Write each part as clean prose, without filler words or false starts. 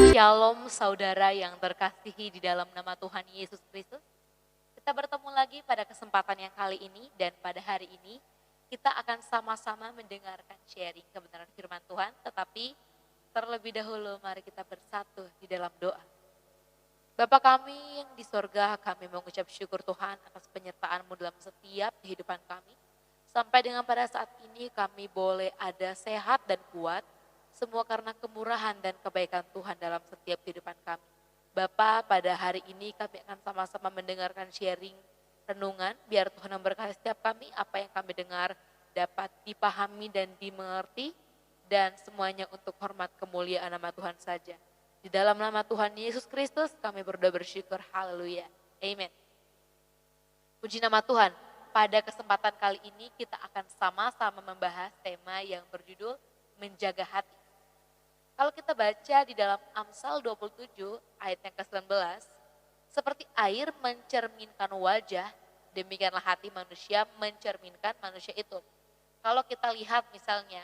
Shalom saudara yang terkasihi di dalam nama Tuhan Yesus Kristus. Kita bertemu lagi pada kesempatan yang kali ini dan pada hari ini kita akan sama-sama mendengarkan sharing kebenaran firman Tuhan. Tetapi terlebih dahulu mari kita bersatu di dalam doa. Bapa kami yang di sorga, kami mengucap syukur Tuhan atas penyertaan-Mu dalam setiap kehidupan kami. Sampai dengan pada saat ini kami boleh ada sehat dan kuat, semua karena kemurahan dan kebaikan Tuhan dalam setiap kehidupan kami. Bapa, pada hari ini kami akan sama-sama mendengarkan sharing renungan, biar Tuhan memberkati setiap kami, apa yang kami dengar dapat dipahami dan dimengerti, dan semuanya untuk hormat kemuliaan nama Tuhan saja. Di dalam nama Tuhan Yesus Kristus kami berdoa bersyukur, haleluya, amen. Puji nama Tuhan, pada kesempatan kali ini kita akan sama-sama membahas tema yang berjudul menjaga hati. Kalau kita baca di dalam Amsal 27 ayat yang ke-19, seperti air mencerminkan wajah, demikianlah hati manusia mencerminkan manusia itu. Kalau kita lihat misalnya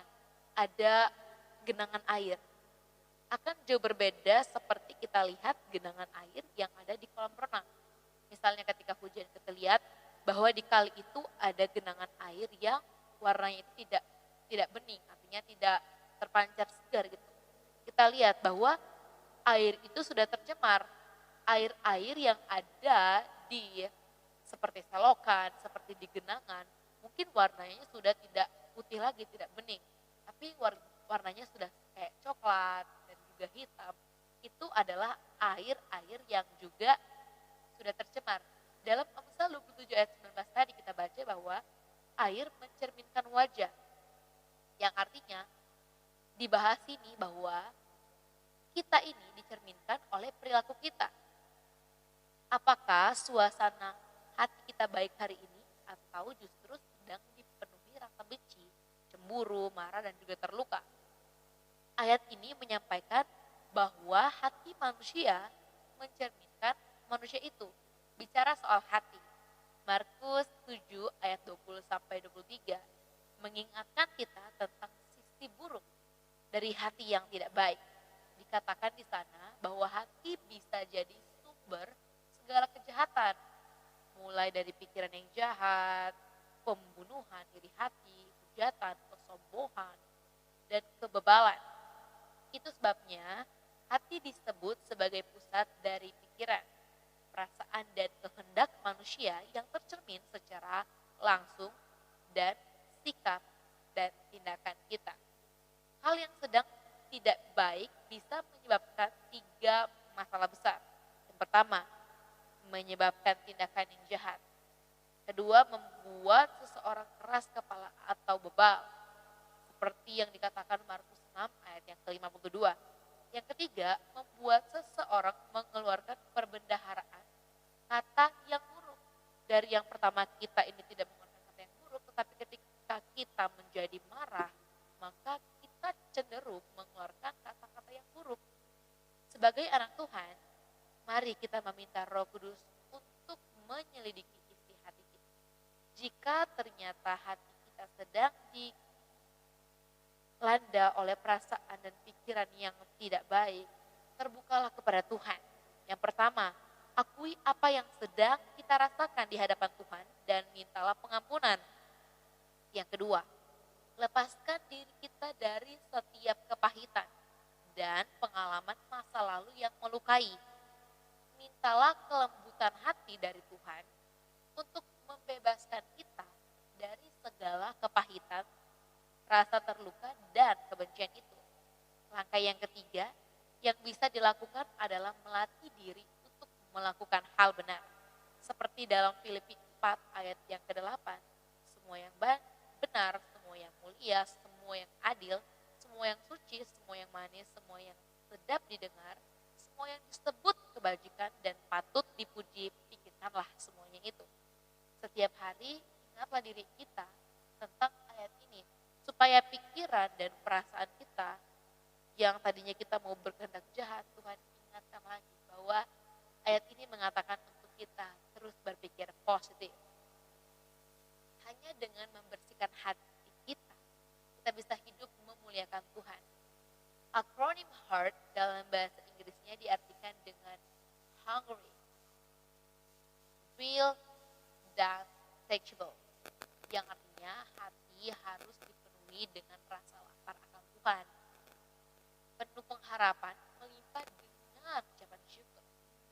ada genangan air, akan jauh berbeda seperti kita lihat genangan air yang ada di kolam renang. Misalnya ketika hujan kita lihat bahwa di kali itu ada genangan air yang warnanya itu tidak bening, artinya tidak terpancar segar gitu. Kita lihat bahwa air itu sudah tercemar. Air-air yang ada di seperti selokan, seperti di genangan, mungkin warnanya sudah tidak putih lagi, tidak bening. Tapi warnanya sudah kayak coklat dan juga hitam. Itu adalah air-air yang juga sudah tercemar. Dalam Amsal 27 ayat 19 tadi kita baca bahwa air mencerminkan wajah. Yang artinya dibahas ini bahwa kita ini dicerminkan oleh perilaku kita. Apakah suasana hati kita baik hari ini atau justru sedang dipenuhi rasa benci, cemburu, marah dan juga terluka. Ayat ini menyampaikan bahwa hati manusia mencerminkan manusia itu. Bicara soal hati, Markus 7 ayat 20 sampai 23 mengingatkan kita tentang sisi buruk dari hati yang tidak baik. Dikatakan di sana bahwa hati bisa jadi sumber segala kejahatan, mulai dari pikiran yang jahat, pembunuhan, iri hati, hujatan, kesombongan, dan kebebalan. Itu sebabnya hati disebut sebagai pusat dari pikiran, perasaan, dan kehendak manusia yang tercermin secara langsung dan sikap dan tindakan kita. Hal yang sedang tidak baik bisa menyebabkan 3 masalah besar. Yang pertama, menyebabkan tindakan yang jahat. Kedua, membuat seseorang keras kepala atau bebal, seperti yang dikatakan Markus 6 ayat yang ke-52. Yang ketiga, membuat seseorang mengeluarkan perbendaharaan kata yang buruk. Dari yang pertama kita ini tidak mengeluarkan kata yang buruk, tetapi ketika kita menjadi marah, maka kita cenderung mengeluarkan kata-kata yang buruk. Sebagai anak Tuhan, mari kita meminta Roh Kudus untuk menyelidiki isi hati kita. Jika ternyata hati kita sedang dilanda oleh perasaan dan pikiran yang tidak baik, terbukalah kepada Tuhan. Yang pertama, akui apa yang sedang kita rasakan di hadapan Tuhan dan mintalah pengampunan. Yang kedua, lepaskan diri kita dari setiap kepahitan dan pengalaman masa lalu yang melukai. Mintalah kelembutan hati dari Tuhan untuk membebaskan kita dari segala kepahitan, rasa terluka, dan kebencian itu. Langkah yang ketiga yang bisa dilakukan adalah melatih diri untuk melakukan hal benar. Seperti dalam Filipi 4 ayat yang ke-8, semua yang benar, semua yang mulia, semua yang adil, semua yang suci, semua yang manis, semua yang sedap didengar, semua yang disebut kebajikan dan patut dipuji, pikirkanlah semuanya itu. Setiap hari ingatlah diri kita tentang ayat ini, supaya pikiran dan perasaan kita yang tadinya kita mau berkehendak jahat, Tuhan ingatkan lagi bahwa ayat ini mengatakan untuk kita terus berpikir positif. Hanya dengan membersihkan hati kita bisa hidup memuliakan Tuhan. Akronim HEART dalam bahasa Inggris artinya diartikan dengan hungry, real dan teachable, yang artinya hati harus dipenuhi dengan rasa lapar akan Tuhan, penuh pengharapan, melimpah dengan ucapan syukur,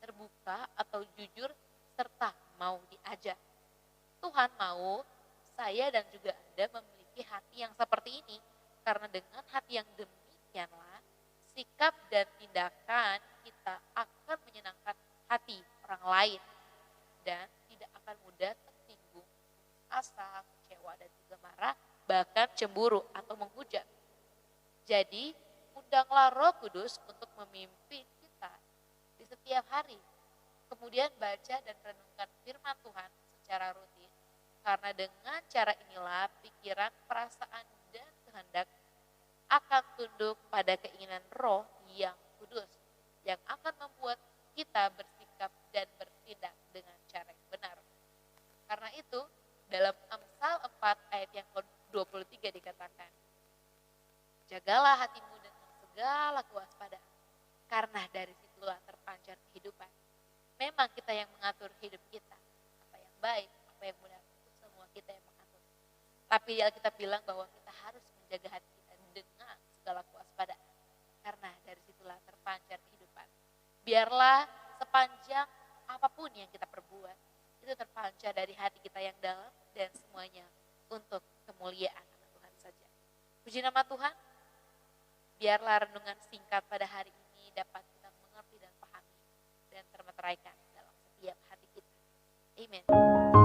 terbuka atau jujur, serta mau diajak. Tuhan mau saya dan juga Anda memiliki hati yang seperti ini, karena dengan hati yang demikianlah, sikap dan tindakan kita akan menyenangkan hati orang lain dan tidak akan mudah tersinggung, asa, kecewa dan juga marah, bahkan cemburu atau menghujat. Jadi, undanglah Roh Kudus untuk memimpin kita di setiap hari. Kemudian baca dan renungkan firman Tuhan secara rutin, karena dengan cara inilah pikiran, perasaan, dan kehendak akan tunduk pada keinginan Roh yang kudus, yang akan membuat kita bersikap dan bertindak dengan cara yang benar. Karena itu, dalam Amsal 4 ayat yang ke-23 dikatakan, jagalah hatimu dengan segala kewaspadaan, karena dari situlah terpancar kehidupan. Memang kita yang mengatur hidup kita, apa yang baik, apa yang benar, itu semua kita yang mengatur. Tapi Alkitab bilang bahwa kita harus menjaga hati kita dengan segala kewaspadaan, karena dari situlah terpancar kehidupan. Biarlah sepanjang apapun yang kita perbuat, itu terpancar dari hati kita yang dalam, dan semuanya untuk kemuliaan Tuhan saja. Puji nama Tuhan. Biarlah renungan singkat pada hari ini dapat kita mengerti dan pahami dan termeteraikan dalam setiap hati kita. Amin.